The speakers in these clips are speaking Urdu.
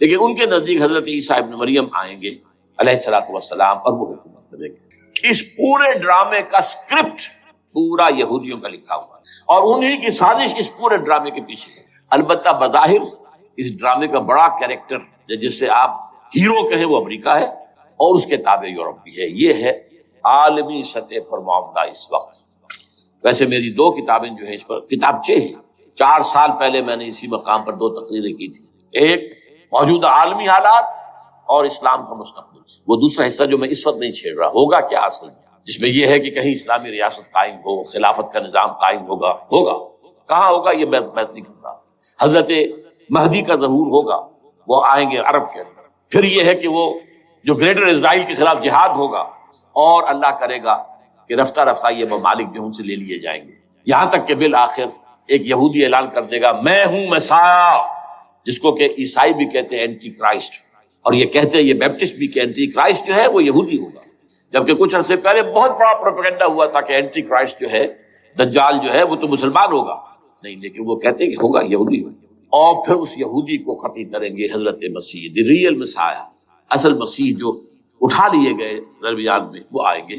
لیکن ان کے نزدیک حضرت عیسیٰ ابن مریم آئیں گے علیہ الصلوۃ والسلام اور وہ حکومت کریں گے۔ اس پورے ڈرامے کا اسکرپٹ پورا یہودیوں کا لکھا ہوا ہے اور انہی کی سازش اس پورے ڈرامے کے پیچھے ہے۔ البتہ بظاہر اس ڈرامے کا بڑا کیریکٹر جس سے آپ ہیرو کہیں وہ امریکہ ہے اور اس کے تابع یورپ بھی ہے۔ یہ ہے عالمی سطح پر معاملہ اس وقت۔ ویسے میری 2 کتابیں جو ہیں اس پر کتابچے ہیں، 4 سال پہلے میں نے اسی مقام پر 2 تقریریں کی تھی، ایک موجودہ عالمی حالات اور اسلام کا مستقبل، وہ دوسرا حصہ جو میں اس وقت نہیں چھیڑ رہا، ہوگا کیا اصل میں، جس میں یہ ہے کہ کہیں اسلامی ریاست قائم ہو، خلافت کا نظام قائم ہوگا کہاں ہوگا یہ میں بات نہیں کر رہا۔ حضرت مہدی کا ظہور ہوگا، وہ آئیں گے عرب کے اندر، پھر یہ ہے کہ وہ جو گریٹر اسرائیل کے خلاف جہاد ہوگا اور اللہ کرے گا کہ رفتہ رفتہ یہ ممالک جو ان سے لے لیے جائیں گے، یہاں تک کہ بالآخر ایک یہودی اعلان کر دے گا میں ہوں مسیح، جس کو کہ عیسائی بھی کہتے ہیں اینٹی کرائسٹ، اور یہ کہتے ہیں یہ بیپٹسٹ بھی کہ اینٹی کرائسٹ جو ہے وہ یہودی ہوگا، جبکہ کچھ عرصے پہلے بہت بڑا پروپیگنڈا ہوا تھا کہ اینٹی کرائسٹ جو ہے دجال جو ہے وہ تو مسلمان ہوگا، نہیں، لیکن وہ کہتے ہیں کہ ہوگا یہودی ہوگا، اور پھر اس یہودی کو قتل کریں گے حضرت مسیح، دی ریئل مسیح، اصل مسیح جو اٹھا لیے گئے درمیان میں، وہ آئیں گے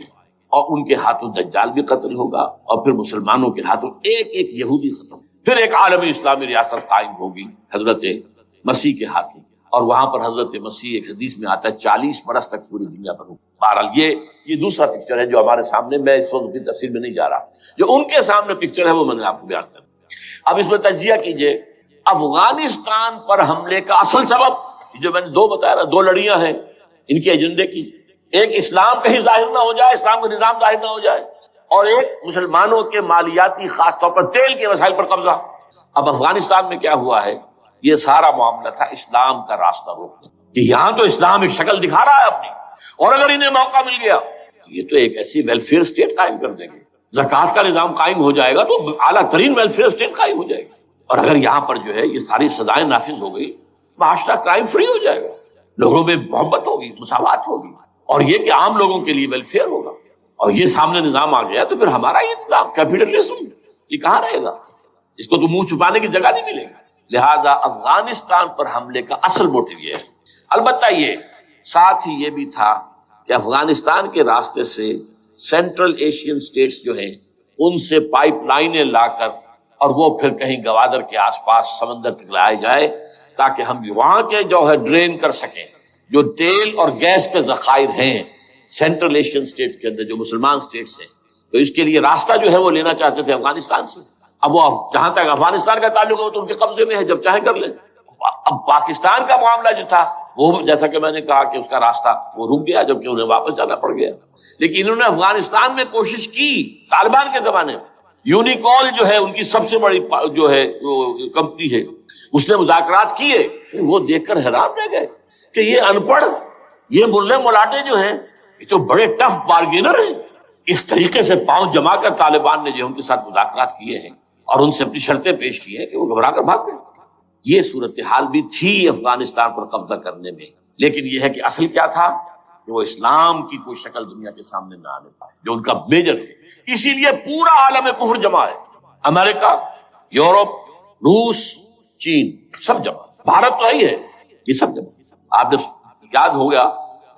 اور ان کے ہاتھوں دجال بھی قتل ہوگا اور پھر مسلمانوں کے ہاتھوں ایک ایک یہودی ختم، پھر ایک عالمی اسلامی ریاست قائم ہوگی حضرت مسیح کے ہاتھوں، اور وہاں پر حضرت مسیح ایک حدیث میں آتا ہے 40 برس تک پوری دنیا پر ہوگا۔ بہرحال یہ دوسرا پکچر ہے جو ہمارے سامنے، میں اس وقت کی تفصیل میں نہیں جا رہا، جو ان کے سامنے پکچر ہے وہ میں نے آپ کو بیان کر دیا۔ اب اس میں تجزیہ کیجئے افغانستان پر حملے کا اصل سبب جو میں نے 2 بتایا نا، 2 لڑیاں ہیں ان کے ایجنڈے کی، ایک اسلام کہیں ظاہر نہ ہو جائے، اسلام کا نظام ظاہر نہ ہو جائے، اور ایک مسلمانوں کے مالیاتی خاص طور پر تیل کے وسائل پر قبضہ۔ اب افغانستان میں کیا ہوا ہے، یہ سارا معاملہ تھا اسلام کا راستہ روکنا، کہ یہاں تو اسلام ایک شکل دکھا رہا ہے اپنی، اور اگر انہیں موقع مل گیا یہ تو ایک ایسی ویلفیئر اسٹیٹ قائم کر دیں گے، زکوٰۃ کا نظام قائم ہو جائے گا تو اعلیٰ ترین ویلفیئر اسٹیٹ قائم ہو جائے گی، اور اگر یہاں پر جو ہے یہ ساری سزائیں نافذ ہو گئی، معاشرہ کرائم فری ہو جائے گا، لوگوں میں محبت ہوگی، مساوات ہوگی، اور یہ کہ عام لوگوں کے لیے ویلفیئر ہوگا، اور یہ سامنے نظام آ گیا تو پھر ہمارا یہ نظام کیپیٹلزم یہ کہاں رہے گا، اس کو تو منہ چھپانے کی جگہ نہیں ملے گی۔ لہذا افغانستان پر حملے کا اصل موٹیو یہ ہے۔ البتہ یہ ساتھ ہی یہ بھی تھا کہ افغانستان کے راستے سے سینٹرل ایشین سٹیٹس جو ہیں ان سے پائپ لائنیں لا کر اور وہ پھر کہیں گوادر کے آس پاس سمندر تک لائے جائے تاکہ ہم وہاں کے جو ہے ڈرین کر سکیں جو تیل اور گیس کے ذخائر ہیں سینٹرل ایشین سٹیٹس کے اندر جو مسلمان سٹیٹس ہیں، تو اس کے لیے راستہ جو ہے وہ لینا چاہتے تھے افغانستان سے۔ اب وہ جہاں تک افغانستان کا تعلق ہو تو ان کے قبضے میں ہے، جب چاہے کر لیں۔ اب پاکستان کا معاملہ جو تھا وہ جیسا کہ میں نے کہا کہ اس کا راستہ وہ رک گیا جبکہ انہیں واپس جانا پڑ گیا، لیکن انہوں نے افغانستان میں کوشش کی طالبان کے زمانے میں۔ یونیکول جو ہے ان کی سب سے بڑی جو ہے کمپنی ہے، اس نے مذاکرات کیے، وہ دیکھ کر حیران رہ گئے کہ یہ ان پڑھ، یہ ملے ملاٹے جو ہیں یہ تو بڑے ٹف بارگینر ہیں۔ اس طریقے سے پاؤں جما کر طالبان نے جو ان کے ساتھ مذاکرات کیے ہیں اور ان سے اپنی شرطیں پیش کی ہیں کہ وہ گھبرا کر بھاگ گئے۔ یہ صورتحال بھی تھی افغانستان پر قبضہ کرنے میں، لیکن یہ ہے کہ اصل کیا تھا کہ وہ اسلام کی کوئی شکل دنیا کے سامنے نہ آنے پائے جو ان کا میجر ہے۔ اسی لیے پورا عالم کفر جمع ہے، امریکہ، یورپ، روس، چین، سب جمع، بھارت تو ہی ہے، یہ سب جمع۔ آپ نے یاد ہو گیا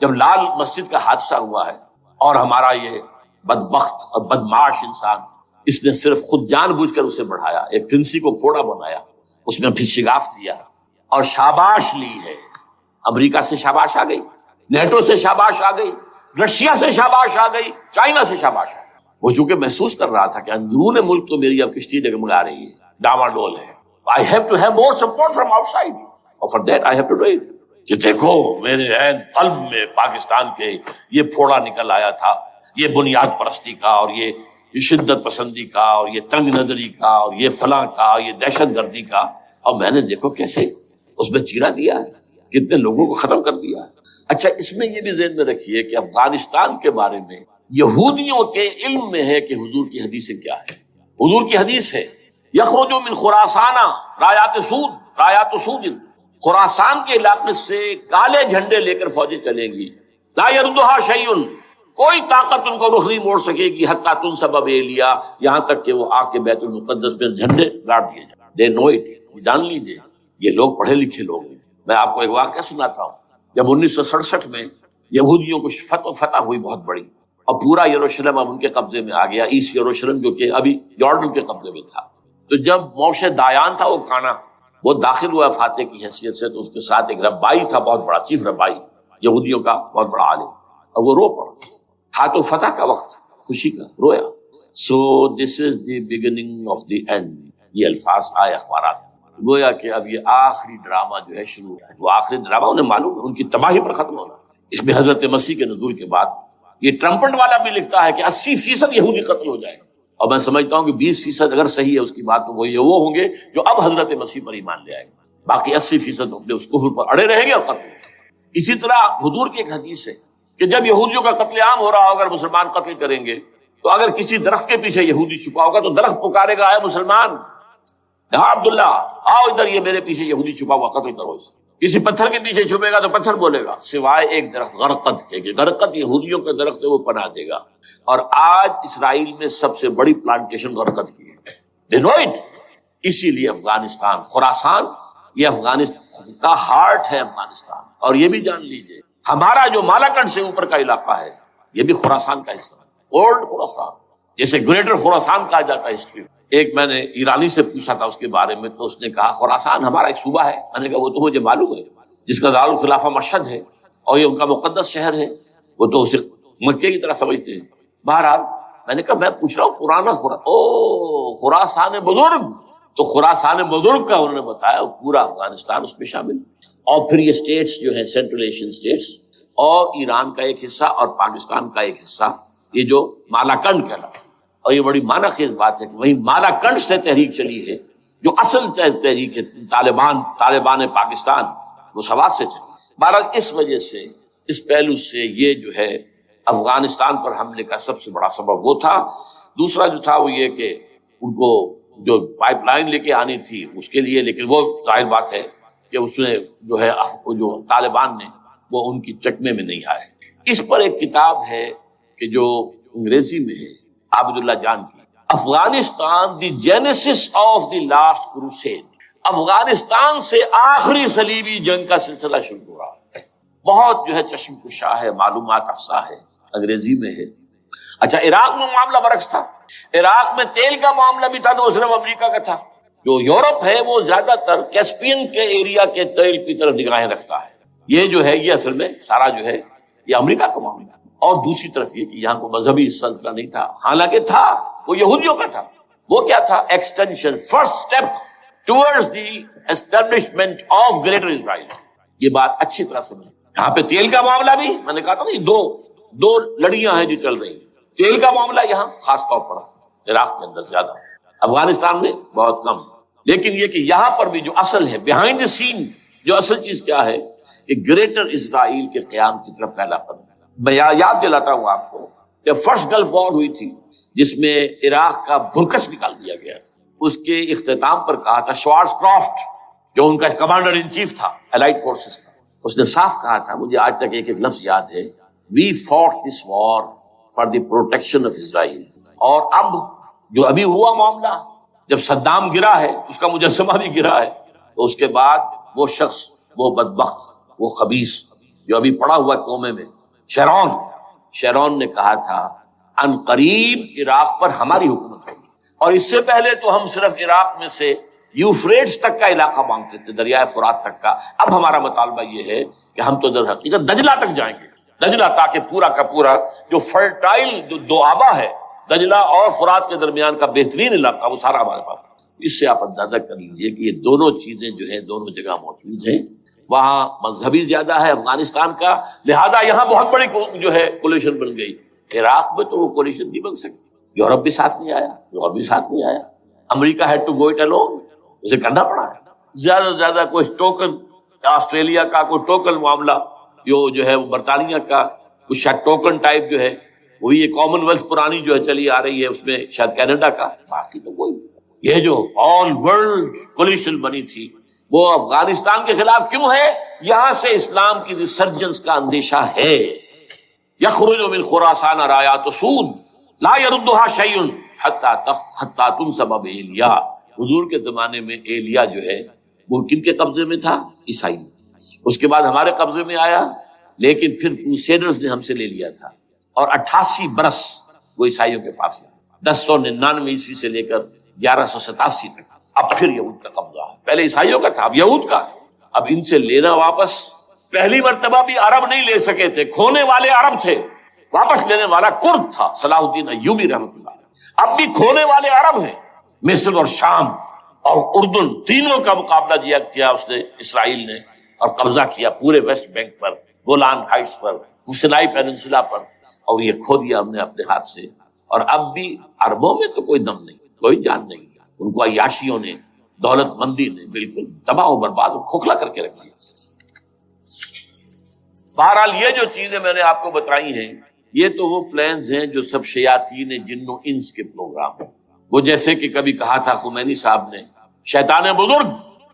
جب لال مسجد کا حادثہ ہوا ہے اور ہمارا یہ بدبخت اور بدمعاش انسان اس نے صرف خود جان بوجھ کر اسے بڑھایا، ایک پھنسی کو پھوڑا بنایا، اس میں پھر شگاف دیا اور شاباش لی ہے۔ امریکہ سے شاباش آ گئی، نیٹو سے شاباش آ گئی، رشیا سے شاباش آ گئی، چائنا سے شاباش آ گئی۔ وہ چونکہ محسوس کر رہا تھا کہ اندرون ملک تو میری اب کشتی ڈگمگا رہی ہے، ڈاواڈول ہے، I have to have more support from outside اور for that I have to do it۔ کہ دیکھو میرے عین قلب میں پاکستان کے یہ پھوڑا نکل آیا تھا، یہ بنیاد پرستی کا اور یہ شدت پسندی کا اور یہ تنگ نظری کا اور یہ فلاں کا، یہ دہشت گردی کا، اور میں نے دیکھو کیسے اس میں چیرا دیا ہے، کتنے لوگوں کو ختم کر دیا ہے۔ اچھا، اس میں یہ بھی ذہن میں رکھیے کہ افغانستان کے بارے میں یہودیوں کے علم میں ہے کہ حضور کی حدیث کیا ہے۔ حضور کی حدیث ہے یخرج من خراسان رایات سود، خراسان کے علاقے سے کالے جھنڈے لے کر فوجیں چلیں گی، لا یردھا شیء، کوئی طاقت ان کو رخ نہیں موڑ سکے گی، حتیٰ تنصب بیلیا، یہاں تک کہ وہ آ کے بیت المقدس میں جھنڈے گاڑ دیے جائیں۔ دے نو اٹ، جان لیجیے یہ لوگ پڑھے لکھے لوگ ہیں، میں آپ کو ایک واقعہ سناتا ہوں. جب 1967 میں یہودیوں کو فتح ہوئی بہت بڑی اور پورا یروشلم اب ان کے قبضے میں آ گیا، ایسٹ یروشلم جو کہ ابھی جارڈن کے قبضے میں تھا، تو جب موشے دایان تھا وہ کانا وہ داخل ہوا فاتح کی حیثیت سے، تو اس کے ساتھ ایک ربائی تھا بہت بڑا، چیف ربائی یہودیوں کا بہت بڑا عالم، اور وہ رو پڑا. تھا تو فتح کا وقت، خوشی کا، رویا. So this is the beginning of the end, یہ الفاظ آئے اخبارات میں. گویا کہ اب یہ آخری ڈرامہ جو ہے شروع ہے. وہ آخری ڈرامہ انہیں معلوم ہے ان کی تباہی پر ختم ہونا. اس میں حضرت مسیح کے نزول کے بعد یہ ٹرمپٹ والا بھی لکھتا ہے کہ 80% یہودی قتل ہو جائے گا، اور میں سمجھتا ہوں کہ 20% اگر صحیح ہے اس کی بات، تو وہ ہوں گے جو اب حضرت مسیح پر ایمان لے آئے گا. باقی 80% اپنے اس کفر پر اڑے رہیں گے اور ختم ہو جائے گا. اسی طرح حضور کی ایک حدیث ہے کہ جب یہودیوں کا قتل عام ہو رہا ہوگا، مسلمان قتل کریں گے، تو اگر کسی درخت کے پیچھے یہودی چھپا ہوگا تو درخت پکارے گا، اے مسلمان، ہاں عبداللہ آؤ ادھر، یہ میرے پیچھے یہودی چھپا ہوا، قتل کرو اسے. کسی پتھر کے پیچھے چھپے گا تو پتھر بولے گا، سوائے ایک درخت غرقد کے، کہ غرقد یہودیوں کا درخت ہے، وہ پناہ دے گا. اور آج اسرائیل میں سب سے بڑی پلانٹیشن غرقد کی ہے، ڈینوائٹ. اسی لیے افغانستان، خراسان، یہ افغانستان کا ہارٹ ہے افغانستان. اور یہ بھی جان لیجئے ہمارا جو مالاکنڈ سے اوپر کا علاقہ ہے یہ بھی خراسان کا حصہ ہے، اولڈ خراسان، جیسے گریٹر خراسان کہا جاتا ہے ہسٹری میں. ایک میں نے ایرانی سے پوچھا تھا اس کے بارے میں، تو اس نے کہا خراسان ہمارا ایک صوبہ ہے. میں نے کہا وہ تو مجھے معلوم ہے، جس کا دارالخلافہ مشہد ہے اور یہ ان کا مقدس شہر ہے، وہ تو اسے مکے کی طرح سمجھتے ہیں. بہرحال میں نے کہا میں پوچھ رہا ہوں پرانا خراسان بزرگ، تو خراسان بزرگ کا انہوں نے بتایا پورا افغانستان اس میں شامل. اور پھر یہ اسٹیٹس جو ہیں سینٹرل ایشین اسٹیٹس، اور ایران کا ایک حصہ اور پاکستان کا ایک حصہ، یہ جو مالاکنڈ کہلاتا ہے. اور یہ بڑی معنی خیز بات ہے کہ وہی مالاکنڈ سے تحریک چلی ہے، جو اصل تحریک ہے طالبان پاکستان، وہ سوات سے چلی. بہرحال اس وجہ سے، اس پہلو سے یہ جو ہے افغانستان پر حملے کا سب سے بڑا سبب وہ تھا. دوسرا جو تھا وہ یہ کہ ان کو جو پائپ لائن لے کے آنی تھی اس کے لیے، لیکن وہ ظاہر بات ہے کہ اس میں جو ہے جو طالبان نے وہ ان کی چکمے میں نہیں آئے. اس پر ایک کتاب ہے کہ جو انگریزی میں ہے عابد اللہ جان کی، Afghanistan the genesis of the last crusade. Afghanistan سے آخری صلیبی جنگ کا سلسلہ شروع ہو رہا ہے. بہت جو ہے چشم کشا ہے، معلومات افزا ہے، انگریزی میں ہے. اچھا عراق میں معاملہ برعکس تھا. عراق میں تیل کا معاملہ بھی تھا تو صرف امریکہ کا تھا. جو یورپ ہے وہ زیادہ تر کیسپین کے ایریا کے تیل کی طرف نگاہیں رکھتا ہے. یہ جو ہے یہ اصل میں سارا جو ہے یہ امریکہ کا معاملہ. اور دوسری طرف یہ کہ یہاں کو مذہبی سلسلہ نہیں تھا، حالانکہ تھا، وہ یہودیوں کا تھا. وہ کیا تھا؟ Extension, first step towards the establishment of greater Israel. یہ بات اچھی طرح سمجھ. یہاں پہ تیل کا معاملہ بھی میں نے کہا تھا نا، دو لڑیاں ہیں جو چل رہی ہیں. تیل کا معاملہ یہاں خاص طور پر عراق کے اندر زیادہ، افغانستان میں بہت کم. لیکن یہ کہ یہاں پر بھی جو اصل ہے بیہائنڈ دی سین، جو اصل چیز کیا ہے کہ گریٹر اسرائیل کے قیام کی طرف پہلا قدم. میں یاد دلاتا ہوں آپ کو کہ فرسٹ گلف وار ہوئی تھی جس میں عراق کا بھرکس نکال دیا گیا تھا. اس کے اختتام پر کہا تھا شوارز کرافٹ، جو ان کا کمانڈر ان چیف تھا الائٹ فورسز کا، اس نے صاف کہا تھا، مجھے آج تک ایک لفظ یاد ہے، we fought this war for the protection of Israel. اور اب جو ابھی ہوا معاملہ، جب صدام گرا ہے، اس کا مجسمہ بھی گرا ہے، تو اس کے بعد وہ شخص، وہ بدبخت، وہ خبیث جو ابھی پڑا ہوا کومے میں، شیرون نے کہا تھا ان قریب عراق پر ہماری حکومت ہوگی. اور اس سے پہلے تو ہم صرف عراق میں سے یوفریٹس تک کا علاقہ مانگتے تھے، دریائے فرات تک کا. اب ہمارا مطالبہ یہ ہے کہ ہم تو در حقیقت دجلہ تک جائیں گے، دجلہ، تاکہ پورا کا پورا جو فرٹائل جو دو آبا ہے دجلہ اور فرات کے درمیان کا بہترین علاقہ، وہ سارا ہمارے پاس. اس سے آپ اندازہ کر لیجیے کہ یہ دونوں چیزیں جو ہیں دونوں جگہ موجود ہیں. وہاں مذہبی زیادہ ہے افغانستان کا، لہذا یہاں بہت بڑی جو ہے کولیشن بن گئی. عراق میں تو وہ کولیشن نہیں بن سکی. یورپ بھی ساتھ نہیں آیا، امریکہ had to go it alone, اسے کرنا پڑا ہے. زیادہ سے زیادہ کوئی ٹوکن، آسٹریلیا کا کوئی ٹوکن معاملہ جو ہے وہ برطانیہ کا کچھ شاید ٹوکن ٹائپ جو ہے، وہی یہ کامن ویلتھ پرانی جو ہے چلی آ رہی ہے، اس میں شاید کینیڈا کا. باقی تو کوئی. یہ جو آل ورلڈ کولیشن بنی تھی وہ افغانستان کے خلاف کیوں ہے؟ یہاں سے اسلام کی ریسرجنس کا اندیشہ ہے. یخرج من خراسان رایات سود لا یردها شیء حتی تنصب بایلیا. حضور کے زمانے میں ایلیا جو ہے وہ کن کے قبضے میں تھا؟ عیسائی. اس کے بعد ہمارے قبضے میں آیا، لیکن پھر کروسیڈرز نے ہم سے لے لیا تھا، اور 88 برس وہ عیسائیوں کے پاس ہے، 1099 عیسوی سے لے کر 1187 تک۔ اب پھر یہود کا قبضہ ہے، پہلے عیسائیوں کا تھا، اب یہود کا ہے۔ اب ان سے لینا واپس، پہلی مرتبہ بھی عرب نہیں لے سکے تھے، کھونے والے عرب تھے، واپس لینے والا کرد تھا صلاح الدین ایوبی رحمۃ اللہ۔ اب بھی کھونے والے عرب ہیں، مصر اور شام اور اردن، تینوں کا مقابلہ کیا اس نے، اسرائیل نے، اور قبضہ کیا پورے ویسٹ بینک پر، گولان ہائٹس پر، سینائی پیننسولا پر، اور یہ کھو دیا ہم نے اپنے ہاتھ سے۔ اور اب بھی عربوں میں تو کوئی دم نہیں، کوئی جان نہیں، ان کو عیاشیوں نے، دولت مندی نے بالکل تباہ و برباد اور کھوکھلا کر کے رکھ دیا۔ بہرحال یہ جو چیزیں میں نے آپ کو بتائی ہیں، یہ تو وہ پلانز ہیں جو سب شیاطین جن و انس کے پروگرام ہیں۔ وہ جیسے کہ کبھی کہا تھا خمینی صاحب نے، شیطان بزرگ،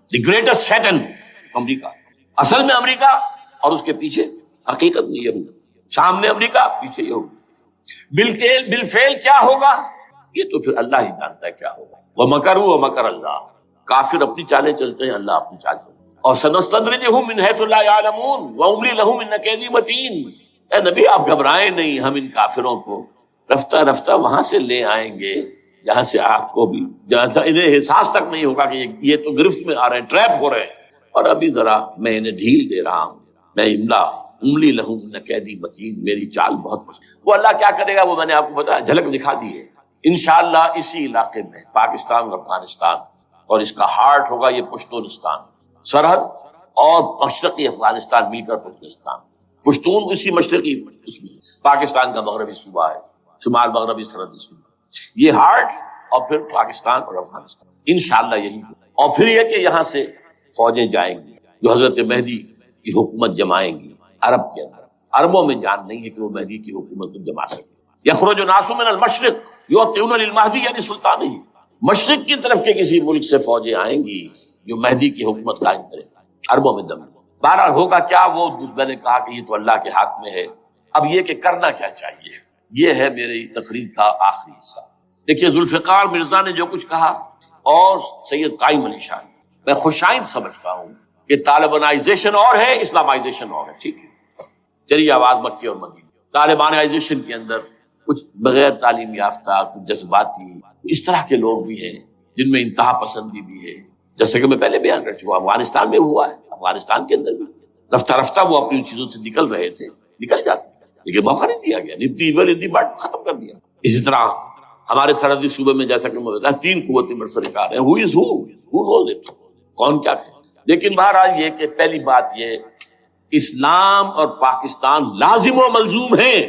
دی گریٹسٹ شیطن، امریکہ۔ اصل میں امریکہ، اور اس کے پیچھے حقیقت میں یہود، سامنے امریکہ، پیچھے یہود۔ بالفعل کیا ہوگا یہ تو پھر اللہ ہی جانتا ہے کیا ہوگا۔ وَمَكَرُوا وَمَكَرَ اللَّهُ، کافر اپنی چالیں چلتے ہیں، اللہ اپنی چال چلتے ہیں۔ اور سَنَسْتَدْرِجُهُم مِّنْ حَيْثُ لَا يَعْلَمُونَ وَأُمْلِي لَهُمْ إِنَّ كَيْدِي مَتِينٌ۔ اے نبی آپ گھبرائیں نہیں، ہم ان کافروں کو رفتہ رفتہ وہاں سے لے آئیں گے جہاں سے آپ کو بھی، جہاں انہیں احساس تک نہیں ہوگا کہ یہ تو گرفت میں آ رہے ہیں، ٹریپ ہو رہے ہیں، اور ابھی ذرا میں انہیں ڈھیل دے رہا ہوں۔ میں املی لہم ان قیدی متین، میری چال بہت پسند۔ وہ اللہ کیا کرے گا وہ میں نے آپ کو بتایا، جھلک دکھا دی ہے۔ انشاءاللہ اسی علاقے میں پاکستان اور افغانستان، اور اس کا ہارٹ ہوگا یہ پشتونستان، سرحد اور مشرقی افغانستان مل کر پشتون اسی مشرقی اس میں، پاکستان کا مغربی صوبہ ہے، شمال مغربی سرحدی صوبہ، یہ ہارٹ، اور پھر پاکستان اور افغانستان انشاءاللہ یہی ہے۔ اور پھر یہ کہ یہاں سے فوجیں جائیں گی جو حضرت مہدی کی حکومت جمائیں گی عرب کے اندر۔ عربوں میں جان نہیں ہے کہ وہ مہدی کی حکومت کو جما سکے۔ یخرج ناس من المشرق یؤتون للمہدی یعنی سلطان ہی، مشرق کی طرف کے کسی ملک سے فوجیں آئیں گی جو مہدی کی حکومت قائم کرے، عربوں میں دم نہیں۔ بہرحال ہوگا کیا، وہ میں نے کہا کہ یہ تو اللہ کے ہاتھ میں ہے۔ اب یہ کہ کرنا کیا چاہیے، یہ ہے میری تقریر کا آخری حصہ۔ دیکھیے ذوالفقار مرزا نے جو کچھ کہا اور سید قائم علی شاہ نے، میں خوشائند سمجھتا ہوں کہ طالبانائزیشن اور ہے، اسلامائزیشن اور ہے، ٹھیک ہے، چلیے آواز مکی اور مدینہ۔ طالبانائزیشن کے اندر کچھ بغیر تعلیم یافتہ، کچھ جذباتی، اس طرح کے لوگ بھی ہیں جن میں انتہا پسندی بھی ہے، جیسے کہ میں پہلے بیان کر چکا، افغانستان میں ہوا ہے، افغانستان کے اندر بھی رفتہ رفتہ وہ اپنی چیزوں سے نکل رہے تھے، نکل جاتے، لیکن موقع نہیں دیا گیا، نبتی بات ختم کر دیا۔ اسی طرح ہمارے سرحدی صوبے میں جیسا کہ میں بتایا 3 قوتیں برسرکار ہیں، who knows it، کون کیا ہے۔ لیکن بہرحال یہ کہ پہلی بات یہ، اسلام اور پاکستان لازم و ملزوم ہیں۔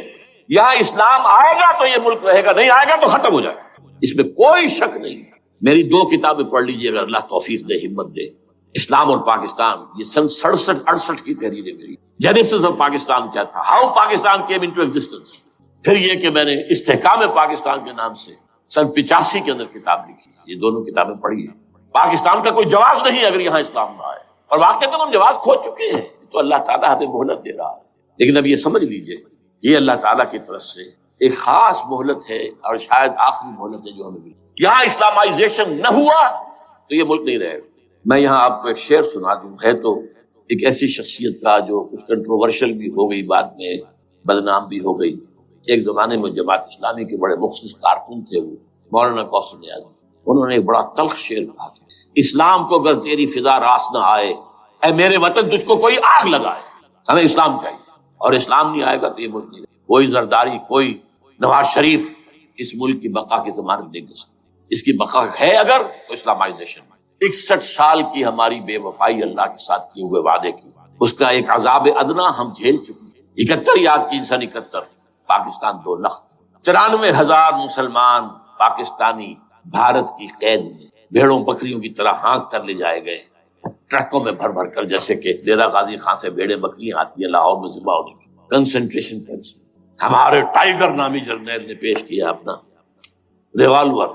یہاں اسلام آئے گا تو یہ ملک رہے گا، نہیں آئے گا تو ختم ہو جائے گا، اس میں کوئی شک نہیں۔ میری 2 کتابیں پڑھ لیجیے اگر اللہ توفیق دے، ہمت دے، اسلام اور پاکستان، یہ سن 67-68 کی تحریر ہے میری۔ جینیسس آف پاکستان کیا تھا، how Pakistan came into existence. پھر یہ کہ میں نے استحکام پاکستان کے نام سے سن 85 کے اندر کتاب لکھی، یہ دونوں کتابیں پڑھی ہیں۔ پاکستان کا کوئی جواز نہیں اگر یہاں اسلام نہ آئے، اور واقعتاً ہم جواز کھو چکے ہیں، تو اللہ تعالیٰ ہمیں مہلت دے رہا ہے۔ لیکن اب یہ سمجھ لیجئے یہ اللہ تعالیٰ کی طرف سے ایک خاص مہلت ہے، اور شاید آخری مہلت ہے جو ہمیں ملی۔ یہاں اسلامائزیشن نہ ہوا تو یہ ملک نہیں رہے گا۔ میں یہاں آپ کو ایک شعر سنا دوں، ہے تو ایک ایسی شخصیت کا جو کچھ کنٹروورشل بھی ہو گئی، بعد میں بدنام بھی ہو گئی۔ ایک زمانے میں جماعت اسلامی کے بڑے مخصوص کارکن تھے، وہ مولانا کوثر نیازی، انہوں نے ایک بڑا تلخ شعر کہا تھا، اسلام کو اگر تیری فضا راس نہ آئے، اے میرے وطن تجھ کو کوئی آگ لگائے۔ ہمیں اسلام چاہیے، اور اسلام نہیں آئے گا تو یہ ملک نہیں رہے۔ کوئی زرداری، کوئی نواز شریف اس ملک کی بقا کی ضمانت نہیں دے سکتا۔ اس کی بقا ہے اگر تو اسلامائزیشن میں۔ 61 سال کی ہماری بے وفائی اللہ کے ساتھ کیے ہوئے وعدے کی، اس کا ایک عذاب ادنا ہم جھیل چکے ہیں۔ 71 یاد کی، سن 71 پاکستان 2 لخت، 94,000 مسلمان پاکستانی بھارت کی قید میں بھیڑوں بکریوں کی طرح ہانک کر لے جائے گئے، ٹرکوں میں بھر بھر کر، جیسے کہ ڈیرہ غازی خان سے بھیڑیں بکریاں آتی ہیں لاہور میں ذبح ہونے کی، کنسنٹریشن کیمپس میں۔ ہمارے ٹائیگر نامی جرنیل نے پیش کیا اپنا ریوالور،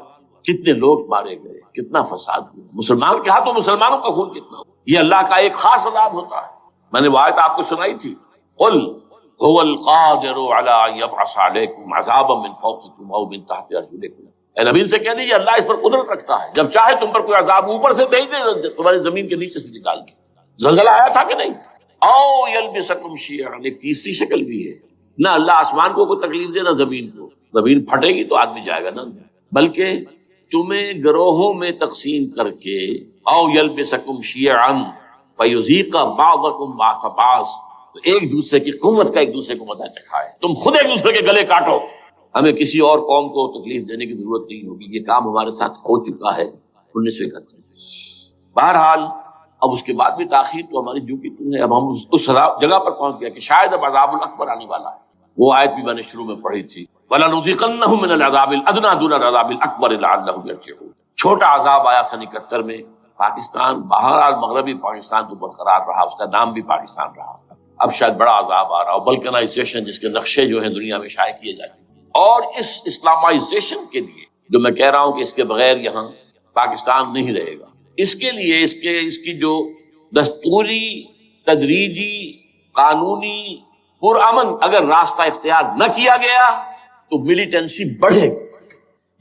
کتنے لوگ مارے گئے، کتنا فساد ہوا، مسلمان کے ہاتھوں مسلمانوں کا خون کتنا ہوا۔ یہ اللہ کا ایک خاص عذاب ہوتا ہے۔ میں نے وہ آیت آپ کو سنائی تھی، قل هو القادر على ان يبعث عليكم عذابا من فوقكم او من تحت ارجلكم۔ اے نبی سے کہہ دیجیے اللہ اس پر قدرت رکھتا ہے، جب چاہے تم پر کوئی عذاب اوپر سے بھیج دے، تمہاری زمین کے نیچے سے نکال دے۔ زلزلہ آیا تھا کہ نہیں؟ او یلبسکم شیعا، ایک تیسری شکل بھی ہے، نہ اللہ آسمان کو کوئی تکلیف دے نہ زمین کو، زمین پھٹے گی تو آدمی جائے گا نا، بلکہ تمہیں گروہوں میں تقسیم کر کے او یلبسکم شیعا فیذیق بعضکم بعض بعض، تو ایک دوسرے کی قوت کا ایک دوسرے کو مزہ چکھائے، تم خود ایک دوسرے کے گلے کاٹو، ہمیں کسی اور قوم کو تکلیف دینے کی ضرورت نہیں ہوگی، یہ کام ہمارے ساتھ ہو چکا ہے 1971۔ بہرحال اب اس کے بعد بھی تاخیر تو ہماری جو کی تم ہے، اب ہم اس جگہ پر پہنچ گیا کہ شاید اب عذاب الاکبر آنے والا ہے۔ وہ آیت بھی میں نے شروع میں پڑھی تھی، وَلَنُذِيقَنَّهُم مِّنَ الْعَذَابِ الْأَدْنَىٰ دُونَ الْعَذَابِ الْأَكْبَرِ لَعَلَّهُمْ يَرْجِعُونَ۔ چھوٹا عذاب آیا سن 71 میں، پاکستان بہرحال مغربی پاکستان تو برقرار رہا، اس کا نام بھی پاکستان رہا، اب شاید بڑا عذاب آ رہا ہو، بلکنائزیشن جس کے نقشے جو ہیں دنیا میں شائع کیے جا چکے، اور اس اسلامائزیشن کے لیے جو میں کہہ رہا ہوں کہ اس کے بغیر یہاں پاکستان نہیں رہے گا، اس کے لیے اس کی جو دستوری، تدریجی، قانونی، پرامن اگر راستہ اختیار نہ کیا گیا تو ملیٹنسی بڑھے گی،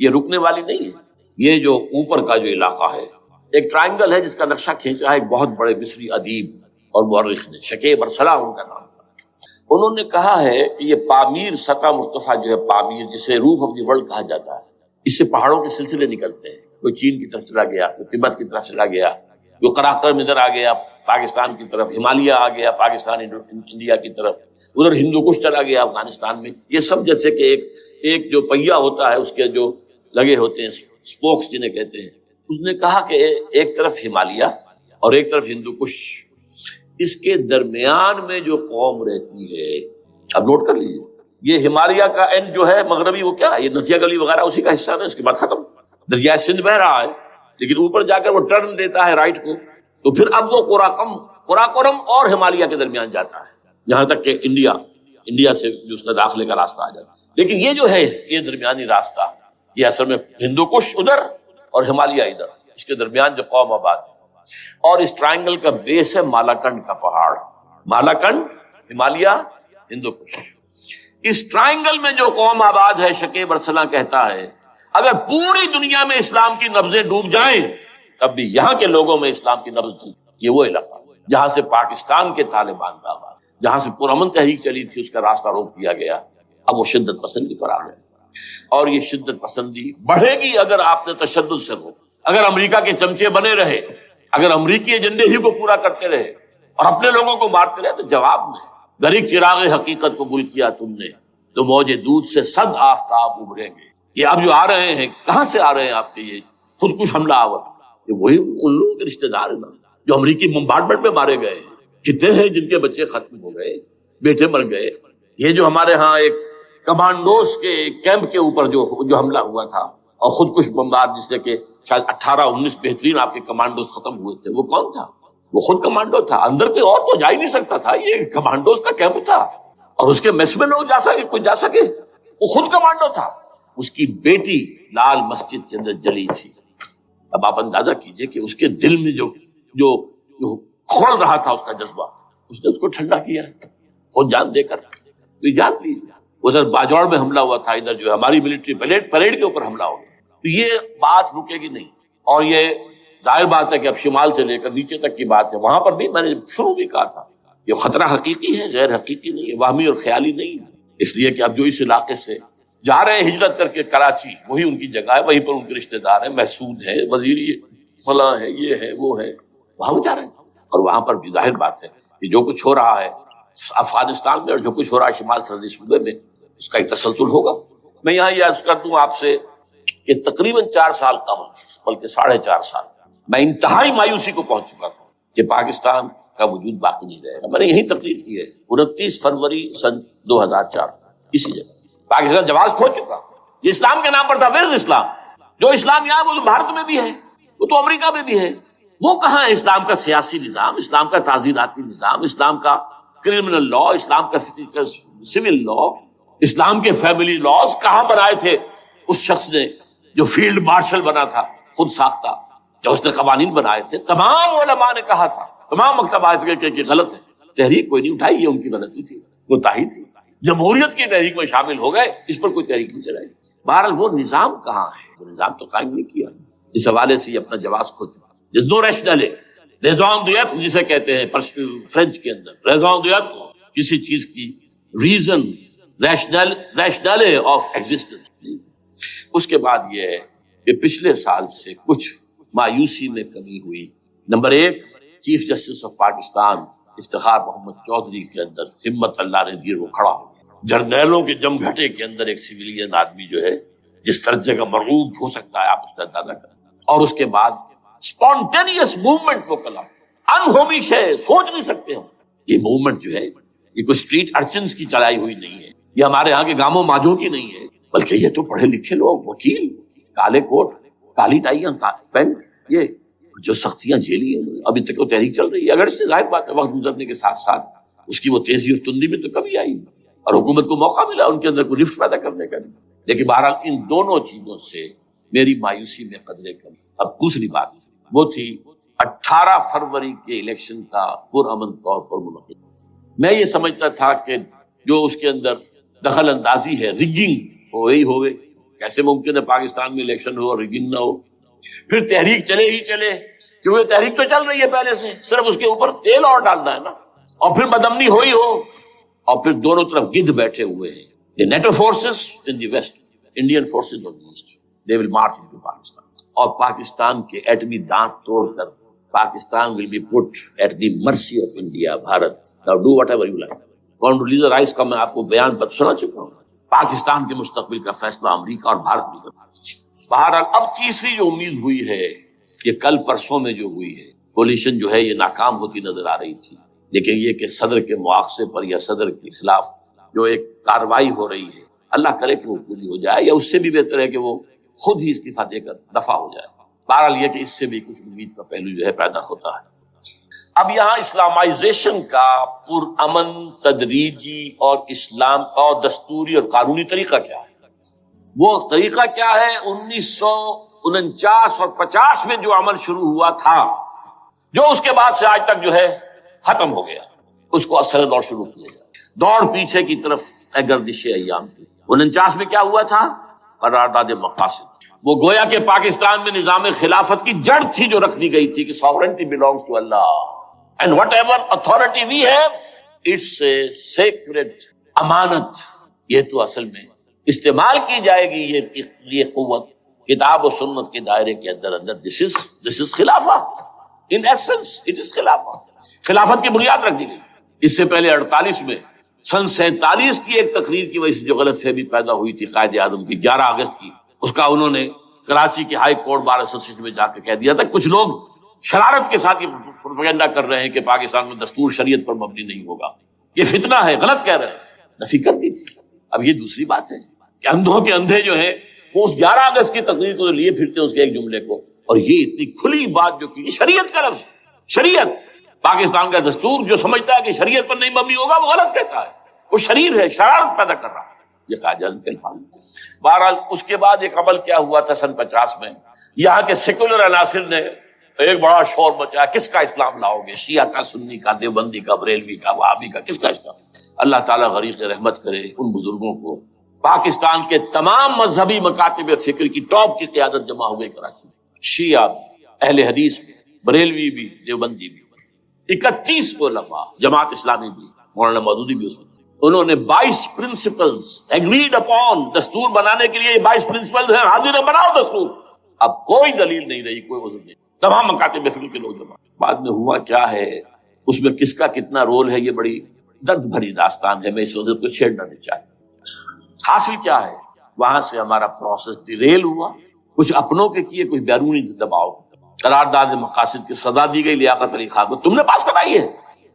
یہ رکنے والی نہیں ہے۔ یہ جو اوپر کا جو علاقہ ہے، ایک ٹرائنگل ہے جس کا نقشہ کھینچا ہے ایک بہت بڑے مصری ادیب اور مورخ نے، شکیب ارسلان ان کا نام تھا۔ انہوں نے کہا ہے کہ یہ پامیر سطح مرتفع جو ہے، پامیر جسے روف آف دی ورلڈ کہا جاتا ہے، اس سے پہاڑوں کے سلسلے نکلتے ہیں، کوئی چین کی طرف چلا گیا، کوئی تبت کی طرف چلا گیا، جو قراقرم ادھر آ گیا پاکستان کی طرف، ہمالیہ آ گیا پاکستان انڈیا کی طرف، ادھر ہندو کش چلا گیا افغانستان میں، یہ سب جیسے کہ ایک جو پہیا ہوتا ہے اس کے جو لگے ہوتے ہیں سپوکس جنہیں کہتے ہیں۔ اس نے کہا کہ ایک طرف ہمالیہ اور ایک طرف ہندو کش، اس کے درمیان میں جو قوم رہتی ہے، اب نوٹ کر لیجیے، یہ ہمالیہ کا اینڈ جو ہے مغربی، وہ کیا ہے، یہ نتھیا گلی وغیرہ اسی کا حصہ ہے، اس کے بعد ختم، دریائے سندھ بہ رہا ہے، لیکن اوپر جا کر وہ ٹرن دیتا ہے رائٹ کو، تو پھر اب وہ قراقرم اور ہمالیہ کے درمیان جاتا ہے، یہاں تک کہ انڈیا سے جو اس کا داخلے کا راستہ آ جاتا ہے۔ لیکن یہ جو ہے یہ درمیانی راستہ، یہ اصل میں ہندو کش ادھر اور ہمالیہ ادھر، اس کے درمیان جو قوم آباد ہے، اور اس ٹرائنگل کا بیس ہے مالاکنڈ کا پہاڑ، مالاکنڈ، ہمالیہ، ہندو کش۔ اس ٹرائنگل میں جو قوم آباد ہے، شکیب ارسلان کہتا ہے اگر پوری دنیا میں اسلام کی نبضیں ڈوب جائیں تب بھی یہاں کے لوگوں میں اسلام کی نبض چلتی۔ یہ وہ علاقہ جہاں سے پاکستان کے طالبان کا آغاز، جہاں سے پرامن تحریک چلی تھی، اس کا راستہ روک دیا گیا، اب وہ شدت پسندی پر آ گئے، اور یہ شدت پسندی بڑھے گی اگر آپ نے تشدد سے روکا، اگر امریکہ کے چمچے بنے رہے، اگر امریکی ایجنڈے ہی کو پورا کرتے رہے اور اپنے لوگوں کو مارتے رہے، تو جواب میں گریک چراغ حقیقت کو گل کیا تم نے، تو موج دودھ سے صد آفتاب ابھریں گے۔ یہ اب جو آ رہے ہیں، کہاں سے آ رہے ہیں آپ کے یہ خودکش حملہ آور؟ یہ وہی ان لوگوں کے رشتے دار ہیں جو امریکی بمبارڈمنٹ میں مارے گئے ہیں، کتنے ہیں جن کے بچے ختم ہو گئے، بیٹے مر گئے۔ یہ جو ہمارے ہاں ایک کمانڈوز کے کیمپ کے اوپر جو حملہ ہوا تھا اور خودکش بمبار، جس سے کہ شاید 18-19 بہترین آپ کے کمانڈوز ختم ہوئے تھے، وہ کون تھا؟ وہ خود کمانڈو تھا، اندر کوئی اور تو جا ہی نہیں سکتا تھا، یہ کمانڈوز کا کیمپ تھا، اور اس کے میس میں لوگ کوئی جا سکے، وہ خود کمانڈو تھا۔ اس کی بیٹی لال مسجد کے اندر جلی تھی۔ اب آپ اندازہ کیجئے کہ اس کے دل میں جو کھول رہا تھا اس کا جذبہ، اس نے اس کو ٹھنڈا کیا خود جان دے کر، تو جان لی۔ ادھر باجوڑ میں حملہ ہوا تھا، ادھر جو ہماری ملٹری پریڈ کے اوپر حملہ ہو گیا، تو یہ بات رکے گی نہیں۔ اور یہ ظاہر بات ہے کہ اب شمال سے لے کر نیچے تک کی بات ہے، وہاں پر بھی میں نے شروع بھی کہا تھا یہ خطرہ حقیقی ہے، غیر حقیقی نہیں ہے، وہمی اور خیالی نہیں ہے، اس لیے کہ اب جو اس علاقے سے جا رہے ہیں ہجرت کر کے کراچی، وہی ان کی جگہ ہے، وہیں پر ان کے رشتے دار ہیں، محسود ہیں، وزیری فلاں ہے، یہ ہے وہ ہے، وہاں وہ جا رہے ہیں۔ اور وہاں پر بھی ظاہر بات ہے کہ جو کچھ ہو رہا ہے افغانستان میں اور جو کچھ ہو رہا ہے شمال سرحدی صوبے میں، اس کا ایک تسلسل ہوگا۔ میں یہاں یہ عرض کر دوں آپ سے کہ تقریباً 4 سال قبل، بلکہ 4.5 سال، میں انتہائی مایوسی کو پہنچ چکا تھا کہ پاکستان کا وجود باقی نہیں رہے گا۔ میں نے یہی تقریر کی ہے 29 فروری سن 2004، اسی جگہ۔ پاکستان جواز کھو چکا، یہ اسلام کے نام پر تھا، ویئر اسلام؟ جو اسلام یہاں وہ تو بھارت میں بھی ہے، وہ تو امریکہ میں بھی ہے، وہ کہاں ہے اسلام کا سیاسی نظام، اسلام کا تعزیراتی نظام، اسلام کا کرمنل لا، اسلام کا سول لا، اسلام کے فیملی لاز کہاں بنائے تھے اس شخص نے جو فیلڈ مارشل بنا تھا، خود ساختہ، جو اس نے قوانین بنائے تھے؟ تمام علماء نے کہا تھا، تمام مکتبات کہ غلط ہے، تحریک کوئی نہیں اٹھائی، یہ ان کی غلطی تھی، کوتاہی تھی۔ جمہوریت کی تحریک میں شامل ہو گئے، اس پر کوئی تحریک نہیں چلائی۔ بہرحال وہ نظام کہاں ہے؟ وہ نظام تو قائم نہیں کیا، اس حوالے سے یہ اپنا جواز کھو چکا۔ There's no rationale ریزون دیت جسے کہتے ہیں فرینچ کے اندر، ریزون دیت کسی چیز کی ریزن، ریشنل آف ایگزسٹنس۔ اس کے بعد یہ ہے کہ پچھلے سال سے کچھ مایوسی میں کمی ہوئی۔ نمبر ایک، chief justice of Pakistan Iftikhar Muhammad Chaudhry کے اندر ہمت اللہ نے دی، وہ کھڑا ہو گیا۔ جرنیلوں کے جم گھٹے کے اندر ایک سویلین آدمی جو ہے جس درجے کا مرعوب ہو سکتا ہے آپ اس کا اندازہ کریں۔ اور اس کے بعد اسپونٹینیس موومنٹ وہ کلا انہومی شے، سوچ نہیں سکتے ہم۔ یہ موومنٹ جو ہے یہ کوئی اسٹریٹ ارچنز کی چلائی ہوئی نہیں ہے، یہ ہمارے ہاں کے گاموں ماجوں کی نہیں ہے، بلکہ یہ تو پڑھے لکھے لوگ، وکیل، کالے کوٹ، کالی ٹائیاں، پینٹ، یہ جو سختیاں جھیلی ہیں ابھی تک وہ تحریک چل رہی ہے۔ اگر اس سے ظاہر بات ہے وقت گزرنے کے ساتھ ساتھ اس کی وہ تیزی اور تندی میں تو کمی آئی، اور حکومت کو موقع ملا ان کے اندر کوئی رفت پیدا کرنے کا نہیں۔ لیکن بہرحال ان دونوں چیزوں سے میری مایوسی میں قدرے کمی۔ اب دوسری بات وہ تھی 18 فروری کے الیکشن کا پرامن طور پر منعقد۔ میں یہ سمجھتا تھا کہ جو اس کے اندر دخل اندازی ہے، ریگنگ ہوئے، کیسے ممکن ہے پاکستان میں الیکشن ہو اور ریگنگ نہ ہو؟ پھر تحریک چلے ہی چلے، کیونکہ تحریک تو چل رہی ہے پہلے سے، صرف اس کے اوپر تیل اور ڈالنا ہے نا، اور پھر بدامنی ہوئی ہو، اور پھر دونوں طرف گدھ بیٹھے ہوئے ہیں۔ The NATO forces in the west, Indian forces on the east, they will march into Pakistan. اور پاکستان کے ایٹمی دانت توڑ کر Pakistan will be put at the mercy of India، Bharat. Now do whatever you like۔ Condoleezza Rice کا میں آپ کو بیان سنا چکا ہوں۔ پاکستان کے مستقبل کا فیصلہ امریکہ اور بھارت بھی کرنا۔ بہرحال اب تیسری جو امید ہوئی ہے کہ کل پرسوں میں جو ہوئی ہے، کولیشن جو ہے یہ ناکام ہوتی نظر آ رہی تھی، لیکن یہ کہ صدر کے مواخذے پر یا صدر کے خلاف جو ایک کاروائی ہو رہی ہے، اللہ کرے کہ وہ پوری ہو جائے، یا اس سے بھی بہتر ہے کہ وہ خود ہی استعفیٰ دے کر دفع ہو جائے۔ بہرحال یہ کہ اس سے بھی کچھ امید کا پہلو جو ہے پیدا ہوتا ہے۔ اب یہاں اسلامائزیشن کا پرامن، تدریجی اور اسلام کا دستوری اور قانونی طریقہ کیا ہے؟ وہ طریقہ کیا ہے؟ 1949 اور 50 میں جو عمل شروع ہوا تھا، جو اس کے بعد سے آج تک جو ہے ختم ہو گیا، اس کو اثر دور شروع کیا جائے۔ دوڑ پیچھے کی طرف گردش ایام کی۔ 49 میں کیا ہوا تھا؟ قرارداد مقاصد۔ وہ گویا کہ پاکستان میں نظام خلافت کی جڑ تھی جو رکھ دی گئی تھی کہ sovereignty belongs to Allah and whatever authority we have it's a sacred امانت۔ یہ تو اصل میں استعمال کی جائے گی یہ قوت کتاب و سنت کے دائرے کے اندر۔ this is خلافہ، in essence it is خلافہ۔ خلافت کی بنیاد رکھ دی گئی۔ اس سے پہلے 48 میں سن 47 کی ایک تقریر کی وجہ سے جو غلط فہمی پیدا ہوئی تھی قائد اعظم کی 11 اگست کی، اس کا انہوں نے کراچی کے ہائی کورٹ بار ایسوسیشن میں جا کے کہہ دیا تھا۔ کچھ لوگ شرارت کے ساتھ یہ پروپیگنڈا کر رہے ہیں کہ پاکستان میں دستور شریعت پر مبنی نہیں ہوگا، یہ فتنہ ہے، غلط کہہ رہے ہیں، نفی کر دی تھی۔ اب یہ دوسری بات ہے کہ اندھوں کے اندھے جو ہیں وہ اس 11 اگست کی تقریر کو لیے پھرتے ہیں، اس کے ایک جملے کو، اور یہ اتنی کھلی بات جو کی شریعت کا لفظ، شریعت پاکستان کا دستور جو سمجھتا ہے کہ شریعت پر نہیں مبنی ہوگا وہ غلط کہتا ہے، وہ شریر ہے، شرارت پیدا کر رہا ہے۔ یہ قائد اعظم کے الفاظ۔ بہرحال اس کے بعد ایک عمل کیا ہوا تھا سن 50 میں، یہاں کے سیکولر عناصر نے ایک بڑا شور مچایا، کس کا اسلام لاؤ گے؟ شیعہ کا، سنی کا، دیوبندی کا، بریلوی کا، وہابی کا، کس کا اسلام؟ اللہ تعالیٰ غریق رحمت کرے ان بزرگوں کو۔ پاکستان کے تمام مذہبی مکاتب فکر کی ٹاپ کی قیادت جمع ہو گئی کراچی میں، شیعہ، اہل حدیث بھی، بریلوی بھی، دیوبندی بھی، 31 علماء، جماعت اسلامی بھی، مولانا مودودی بھی اس میں۔ انہوں نے 22 پرنسپلز ایگریڈ اپون، دستور بنانے کے لیے یہ 22 پرنسپلز ہیں، حاضر بناؤ دستور۔ اب کوئی دلیل نہیں رہی، کوئی عذر نہیں، تمام مکاتب فکر کے لوگ جمع۔ بعد میں ہوا کیا ہے، اس میں کس کا کتنا رول ہے، یہ بڑی درد بھری داستان ہے، میں اس وجہ کو چھیڑنا نہیں چاہتا۔ حاصل کیا ہے، وہاں سے ہمارا پروسیس ڈیریل ہوا، کچھ اپنوں کے کیے، کچھ بیرونی دباؤ۔ قرارداد مقاصد کی سزا دی گئی لیاقت علی خان کو، تم نے پاس کرائی ہے،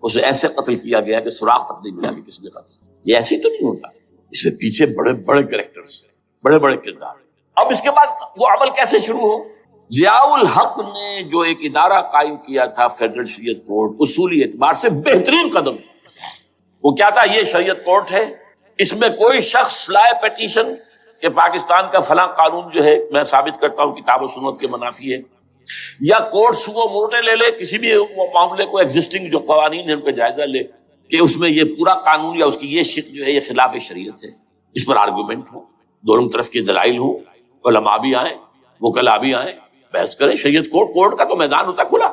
اسے ایسے قتل کیا گیا کہ سراغ تک نہیں ملا کہ کس نے قتل۔ یہ ایسے تو نہیں ہوتا، اس کے پیچھے بڑے بڑے کریکٹرز، بڑے بڑے کردار۔ اب اس کے بعد وہ عمل کیسے شروع ہو؟ ضیاء الحق نے جو ایک ادارہ قائم کیا تھا فیڈرل شریعت کورٹ، اصولی اعتبار سے بہترین قدم۔ وہ کیا تھا؟ یہ شریعت کورٹ ہے، اس میں کوئی شخص لائے پیٹیشن کہ پاکستان کا فلاں قانون جو ہے میں ثابت کرتا ہوں کتاب و سنت کے منافی ہے، یا کورٹ سو موٹے لے لے کسی بھی معاملے کو، ایگزسٹنگ جو قوانین ہیں ان کا جائزہ لے کہ اس میں یہ پورا قانون یا اس کی یہ شق جو ہے یہ خلاف شریعت ہے، اس پر آرگومنٹ ہو، دونوں طرف کے دلائل ہوں، علماء بھی آئیں، وکلاء بھی آئیں، بحث کریں۔ شریعت کورٹ کا تو میدان ہوتا کھلا،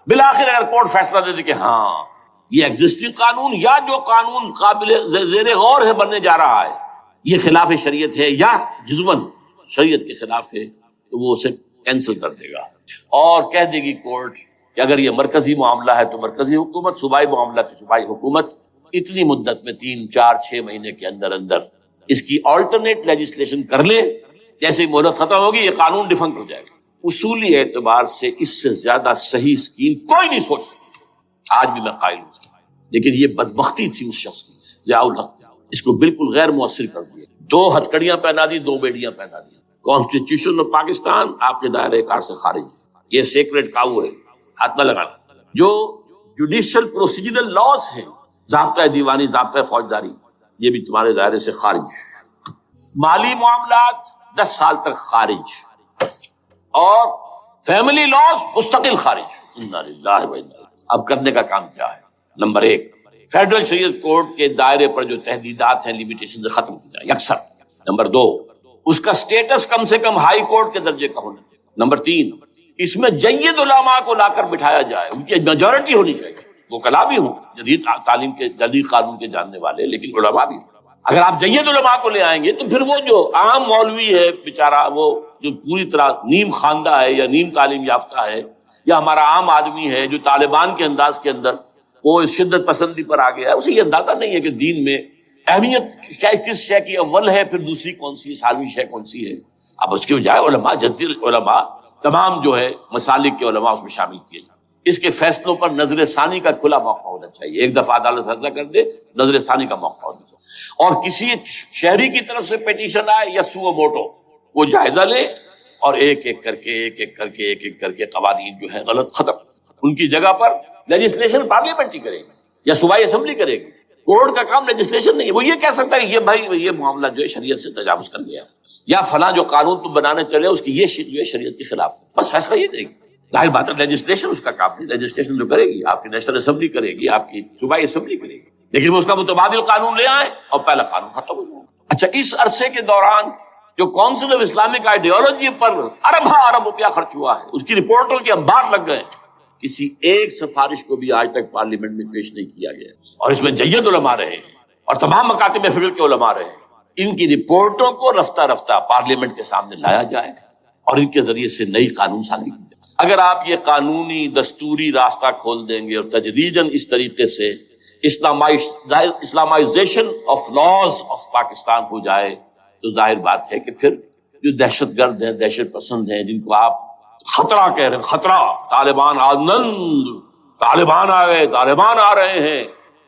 بالآخر اگر کورٹ فیصلہ دے دے کہ ہاں یہ ایگزسٹنگ قانون یا جو قانون قابل زیر غور ہے بننے جا رہا ہے یہ خلاف شریعت ہے یا جزون شریعت کے خلاف ہے، تو وہ اسے کینسل کر دے گا اور کہہ دے گی کورٹ کہ اگر یہ مرکزی معاملہ ہے تو مرکزی حکومت، صوبائی معاملہ تو صوبائی حکومت اتنی مدت میں 3 4 6 مہینے کے اندر اندر اس کی آلٹرنیٹ لیجسلیشن کر لے، جیسے ہی مہلت ختم ہوگی یہ قانون ڈیفنکٹ ہو جائے گا۔ اصولی اعتبار سے اس سے زیادہ صحیح اسکیم کوئی نہیں سوچ سکتا، آج بھی میں قائل ہوں، لیکن یہ بدبختی تھی اس شخص کی، ضیاء الحق، اس کو بالکل غیر مؤثر کر دیا، 2 ہتھکڑیاں پہنا دی، 2 بیڑیاں پہنا دی۔ کانسٹیٹیوشن آف پاکستان آپ کے دائرۂ کار سے خارج ہے، یہ سیکریٹ کاؤ ہے، ہاتھ نہ لگانا۔ جو جوڈیشل پروسیجرل لاز ہیں، ضابطہ دیوانی، ضابطہ فوجداری، یہ بھی تمہارے دائرے سے خارج ہے۔ مالی معاملات 10 سال تک خارج، اور فیملی لاز مستقل خارج۔ انا للہ و انا الیہ۔ اب کرنے کا کام کیا ہے؟ نمبر 1، فیڈرل شریعت کورٹ کے دائرے پر جو تحدیدات ہیں، لیمیٹیشن ختم کی جائے یکسر۔ نمبر 2، اس کا سٹیٹس کم سے کم ہائی کورٹ کے درجے کا ہونا چاہیے۔ نمبر 3، اس میں جید علماء کو لا کر بٹھایا جائے، ان کی میجورٹی ہونی چاہیے، وہ کلا بھی ہوں، جدید تعلیم کے، جدید قانون کے جاننے والے، لیکن علماء بھی ہوں۔ اگر آپ جید علماء کو لے آئیں گے تو پھر وہ جو عام مولوی ہے بیچارہ، وہ جو پوری طرح نیم خواندہ ہے یا نیم تعلیم یافتہ ہے، یا ہمارا عام آدمی ہے جو طالبان کے انداز کے اندر وہ شدت پسندی پر آ گیا ہے، اسے یہ اندازہ نہیں ہے کہ دین میں اہمیت کس شے کی اول ہے، پھر دوسری کون سی، ثانوی شے کون سی ہے۔ اب اس کے بجائے علماء، جدید علماء، تمام جو ہے مسالک کے علماء اس میں شامل کیے جائیں۔ اس کے فیصلوں پر نظر ثانی کا کھلا موقع ہونا چاہیے، ایک دفعہ عدالت فیصلہ کر دے، نظر ثانی کا موقع ہونا چاہیے، اور کسی شہری کی طرف سے پیٹیشن آئے یا سو موٹو، وہ جائزہ لے اور ایک ایک کر کے قوانین جو ہے غلط ختم، ان کی جگہ پر لیجسلیشن پارلیمنٹ ہی کرے گی یا صوبائی اسمبلی کرے گی۔ کورٹ کا کام لیجسلیشن نہیں ہے، وہ یہ کہہ سکتا ہے یہ بھائی یہ معاملہ جو ہے شریعت سے تجاوز کر گیا ہے، یا فلاں جو قانون تم بنانے چلے اس کی یہ جو ہے شریعت کے خلاف ہے، بس فیصلہ یہ دے گی۔ ظاہر بات ہے لیجسلیشن اس کا کام نہیں، لیجسلیشن جو کرے گی آپ کی نیشنل اسمبلی کرے گی، آپ کی صوبائی اسمبلی کرے گی، لیکن وہ اس کا متبادل قانون لے آئے اور پہلا قانون ختم ہو جائے۔ اچھا، اس عرصے کے دوران جو کونسل آف اسلامک آئیڈیالوجی پر ارب روپیہ خرچ ہوا ہے، اس کی رپورٹوں کے انبار لگ گئے، کسی ایک سفارش کو بھی آج تک پارلیمنٹ میں پیش نہیں کیا گیا، اور اس میں جید علماء رہے ہیں اور تمام مکاتب فکر کے علماء رہے ہیں۔ ان کی رپورٹوں کو رفتہ رفتہ پارلیمنٹ کے سامنے لایا جائے اور ان کے ذریعے سے نئی قانون سازی کی جائے۔ اگر آپ یہ قانونی دستوری راستہ کھول دیں گے اور تجدیداً اس طریقے سے Islamization of laws of Pakistan ہو جائے تو ظاہر بات ہے کہ پھر جو دہشت گرد ہیں، دہشت پسند ہیں، جن کو آپ خطرہ کہہ رہے ہیں، خطرہ، طالبان آنند، طالبان آ گئے، طالبان آ رہے ہیں،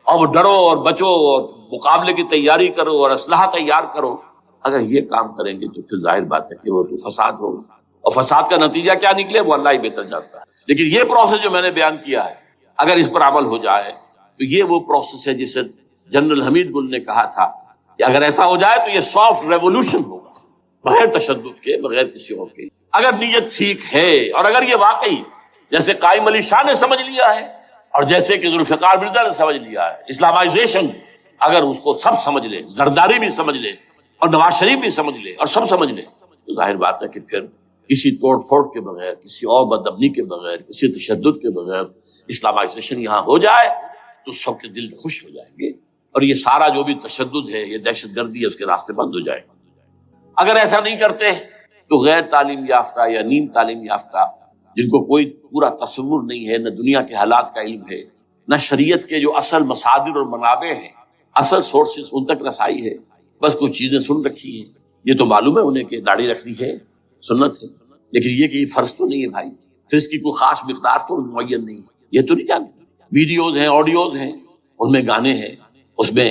اب ڈرو اور بچو اور مقابلے کی تیاری کرو اور اسلحہ تیار کرو، اگر یہ کام کریں گے تو پھر ظاہر بات ہے کہ وہ تو فساد ہوگا، اور فساد کا نتیجہ کیا نکلے وہ اللہ ہی بہتر جانتا ہے۔ لیکن یہ پروسیس جو میں نے بیان کیا ہے، اگر اس پر عمل ہو جائے تو یہ وہ پروسیس ہے جسے جنرل حمید گل نے کہا تھا کہ اگر ایسا ہو جائے تو یہ سافٹ ریولوشن ہوگا، بغیر تشدد کے، بغیر کسی اور کے، اگر نیت ٹھیک ہے، اور اگر یہ واقعی جیسے قائم علی شاہ نے سمجھ لیا ہے اور جیسے کہ ذوالفقار مرزا نے سمجھ لیا ہے، اسلامائزیشن اگر اس کو سب سمجھ لے، زرداری بھی سمجھ لے اور نواز شریف بھی سمجھ لے اور سب سمجھ لے، تو ظاہر بات ہے کہ پھر کسی توڑ پھوڑ کے بغیر، کسی اور بدامنی کے بغیر، کسی تشدد کے بغیر اسلامائزیشن یہاں ہو جائے تو سب کے دل خوش ہو جائیں گے، اور یہ سارا جو بھی تشدد ہے، یہ دہشت گردی ہے، اس کے راستے بند ہو جائیں گے۔ اگر ایسا نہیں کرتے تو غیر تعلیم یافتہ یا نیم تعلیم یافتہ، جن کو کوئی پورا تصور نہیں ہے، نہ دنیا کے حالات کا علم ہے، نہ شریعت کے جو اصل مصادر اور منابع ہیں، اصل سورسز، ان تک رسائی ہے، بس کچھ چیزیں سن رکھی ہیں، یہ تو معلوم ہے انہیں کہ داڑھی رکھنی ہے، سنت ہے، لیکن یہ کہ یہ فرض تو نہیں ہے بھائی، پھر اس کی کوئی خاص مقدار تو معین نہیں ہے، یہ تو نہیں جانتے۔ ویڈیوز ہیں، آڈیوز ہیں، ان میں گانے ہیں، اس میں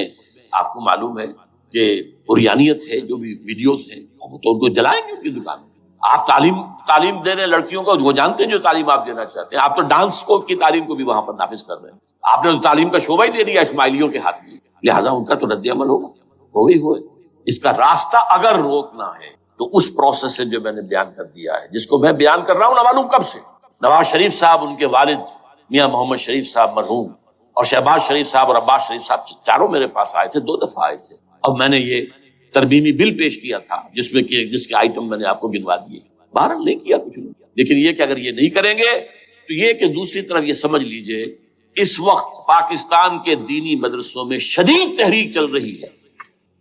آپ کو معلوم ہے کہ عریانیت ہے، جو بھی ویڈیوز ہیں وہ تو ان کو جلائیں گے ان کی دکان میں۔ آپ تعلیم دے رہے ہیں لڑکیوں کو، وہ جانتے ہیں جو تعلیم آپ دینا چاہتے ہیں، آپ تو ڈانس کو کی تعلیم کو بھی وہاں پر نافذ کر رہے ہیں، آپ نے تو تعلیم کا شعبہ ہی دے دیا اسماعیلیوں کے ہاتھ میں، لہٰذا ان کا تو رد عمل ہوگا، ہوئے۔ اس کا راستہ اگر روکنا ہے تو اس پروسیس سے جو میں نے بیان کر دیا ہے، جس کو میں بیان کر رہا ہوں نہ معلوم کب سے، نواز شریف صاحب، ان کے والد میاں محمد شریف صاحب مرحوم، اور شہباز شریف صاحب اور عباس شریف صاحب چاروں میرے پاس آئے تھے، 2 دفعہ آئے تھے، اور میں نے یہ ترمیمی بل پیش کیا تھا جس کے آئٹم میں نے آپ کو گنوا دیے، بہرحال نہیں کیا کچھ نہیں، لیکن یہ کہ اگر یہ نہیں کریں گے تو یہ کہ دوسری طرف یہ سمجھ لیجئے اس وقت پاکستان کے دینی مدرسوں میں شدید تحریک چل رہی ہے.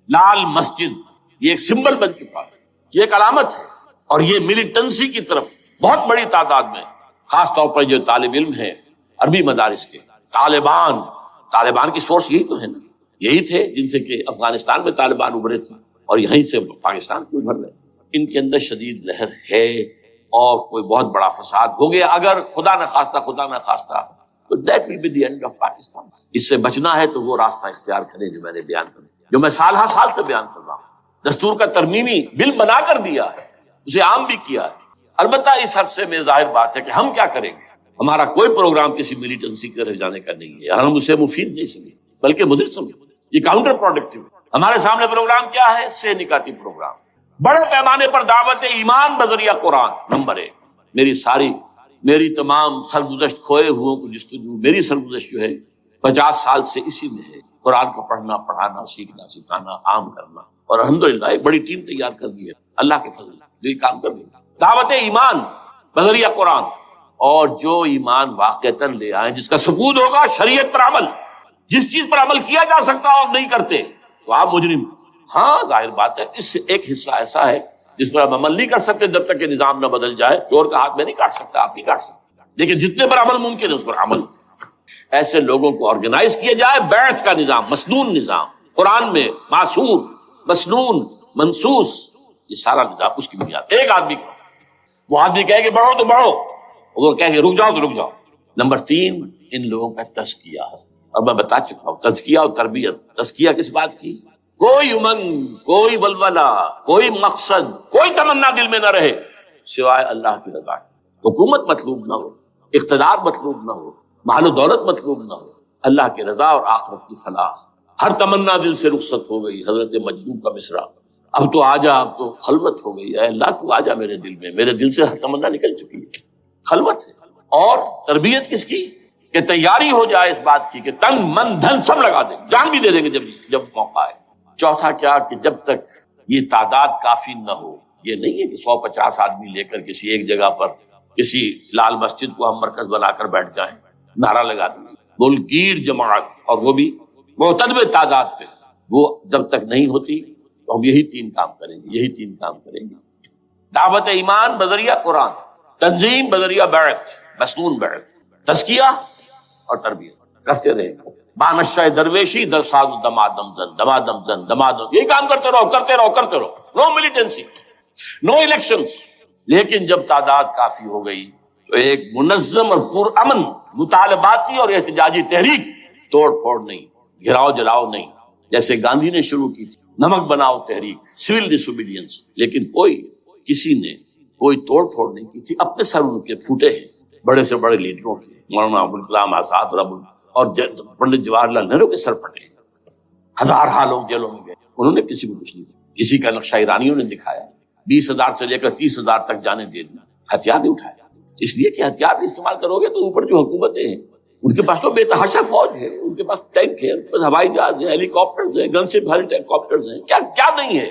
لال مسجد یہ ایک سمبل بن چکا ہے، یہ ایک علامت ہے، اور یہ ملیٹنسی کی طرف بہت بڑی تعداد میں، خاص طور پر جو طالب علم ہیں عربی مدارس کے، طالبان کی سورس یہی تو ہے نا، یہی تھے جن سے کہ افغانستان میں طالبان ابھرے تھے اور یہیں سے پاکستان کو ابھر رہے. ان کے اندر شدید لہر ہے اور کوئی بہت بڑا فساد ہو گیا اگر خدا نہ خواستہ تو that will be the end of Pakistan. اس سے بچنا ہے تو وہ راستہ اختیار کریں جو میں نے بیان کرا، جو میں سال سے بیان کر رہا ہوں. دستور کا ترمیمی بل بنا کر دیا ہے، اسے عام بھی کیا ہے. البتہ اس عرصے میں ظاہر بات ہے کہ ہم کیا کریں گے، ہمارا کوئی پروگرام کسی ملیٹنسی کے رہ جانے کا نہیں ہے، ہم اسے مفید نہیں سمجھیں بلکہ مضر سمجھیں. یہ کاؤنٹر پروڈکٹیو. ہمارے سامنے پروگرام کیا ہے؟ سے نکاتی پروگرام، بڑے پیمانے پر دعوت ایمان بذریعہ قرآن. نمبر 1، میری تمام سرگزشت کھوئے ہوئوں کو جستجو، میری سرگزشت جو ہے 50 سال سے اسی میں ہے، قرآن کو پڑھنا، پڑھانا، سیکھنا، سکھانا، عام کرنا. اور الحمدللہ ایک بڑی ٹیم تیار کر دی ہے اللہ کے فضل جو یہ کام کر رہی ہے. دعوت ایمان بذریعہ قرآن، اور جو ایمان واقعتاً لے آئیں جس کا ثبوت ہوگا شریعت پر عمل، جس چیز پر عمل کیا جا سکتا اور نہیں کرتے تو آپ مجرم. ہاں ظاہر بات ہے اس سے ایک حصہ ایسا ہے جس پر آپ عمل نہیں کر سکتے جب تک کہ نظام نہ بدل جائے. چور کا ہاتھ میں نہیں کاٹ سکتا، آپ نہیں کاٹ سکتے، لیکن جتنے پر عمل ممکن ہے اس پر عمل. ایسے لوگوں کو آرگنائز کیا جائے. بیعت کا نظام، مسنون نظام، قرآن میں معصور، مسنون، منصوص، یہ سارا نظام اس کی بنیاد. ایک آدمی کا، وہ آدمی کہے کہ بڑھو تو بڑھو، وہ کہے کہ رک جاؤ تو رک جاؤ. نمبر 3، ان لوگوں کا تزکیہ ہے. اور میں بتا چکا ہوں تزکیہ اور تربیت. تزکیہ کس بات کی؟ کوئی امنگ، کوئی ولولہ، کوئی مقصد، کوئی تمنا دل میں نہ رہے سوائے اللہ کی رضا. حکومت مطلوب نہ ہو، اقتدار مطلوب نہ ہو، مال و دولت مطلوب نہ ہو، اللہ کی رضا اور آخرت کی فلاح. ہر تمنا دل سے رخصت ہو گئی. حضرت مجذوب کا مصرع، اب تو آجا، اب تو خلوت ہو گئی، اے اللہ تو آجا میرے دل میں، میرے دل سے ہر تمنا نکل چکی ہے. خلوت ہے. اور تربیت کس کی؟ کہ تیاری ہو جائے اس بات کی کہ تن من دھن سب لگا دیں، جان بھی دے دیں گے جب موقع آئے. چوتھا کیا کہ جب تک یہ تعداد کافی نہ ہو، یہ نہیں ہے کہ 150 آدمی لے کر کسی ایک جگہ پر کسی لال مسجد کو ہم مرکز بنا کر بیٹھ جائیں، نعرہ لگا دیں. گیر جماعت، اور وہ بھی معتدل تعداد پہ، وہ جب تک نہیں ہوتی تو ہم یہی 3 کام کریں گے. دعوت ایمان بذریعہ قرآن، تنظیم بذریعہ بیعت، مسنون بیعت، تزکیہ اور تربیت کرتے رہیں گے. بانشہ درویشی در ساز دمادم زن، یہی کام کرتے رہو. نو ملیٹنسی، نو الیکشنز. لیکن جب تعداد کافی ہو گئی تو ایک منظم اور پرامن مطالباتی اور احتجاجی تحریک، توڑ پھوڑ نہیں، گھراؤ جلاؤ نہیں، جیسے گاندھی نے شروع کی تھی، نمک بناؤ تحریک، سول ڈس اوبیڈینس. لیکن کسی نے کوئی توڑ پھوڑ نہیں کی تھی. اپنے سر ان کے پھوٹے ہیں بڑے سے بڑے لیڈروں کے، مولانا ابوالکلام آزاد اور پنڈت جواہر لال نہرو کے سر پھٹے. 1000 لوگ جیلوں میں گئے، انہوں نے کسی کو کچھ نہیں کیا. کسی کا نقشہ ایرانیوں نے دکھایا، 20,000 سے لے کر 30,000 تک جانے دے دی، ہتھیار نہیں اٹھایا. اس لیے کہ ہتھیار نہیں استعمال کرو گے تو اوپر جو حکومتیں ہیں ان کے پاس تو بے تحاشا فوج ہے، ان کے پاس ٹینک ہے، ان کے پاس ہوائی جہاز ہیں، ہیلی کاپٹرز ہیں، گن سے بھرے ہیلی کاپٹرز ہیں. کیا نہیں ہے؟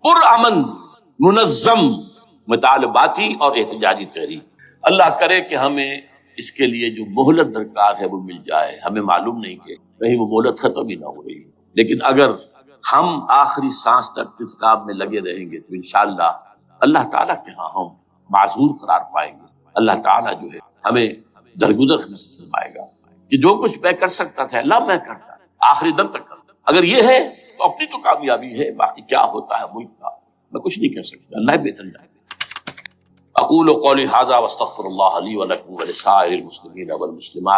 پرامن، منظم، مطالباتی اور احتجاجی تحریک. اللہ کرے کہ ہمیں اس کے لیے جو مہلت درکار ہے وہ مل جائے. ہمیں معلوم نہیں کہ کہیں وہ مہلت ختم ہی نہ ہو رہی ہے، لیکن اگر ہم آخری سانس تک اس کام میں لگے رہیں گے تو انشاءاللہ اللہ تعالیٰ کے ہاں ہم معذور قرار پائیں گے. اللہ تعالیٰ جو ہے ہمیں درگزر ہم سے فرمائے گا کہ جو کچھ میں کر سکتا تھا اللہ میں کرتا، آخری دم تک کرتا. اگر یہ ہے تو اپنی تو کامیابی ہے، باقی کیا ہوتا ہے ملک کا میں کچھ نہیں کہہ سکتا، اللہ بہتر جانے. اقول قولی ھذا واستغفر اللہ لی ولکم ولسائر المسلمین والمسلمات.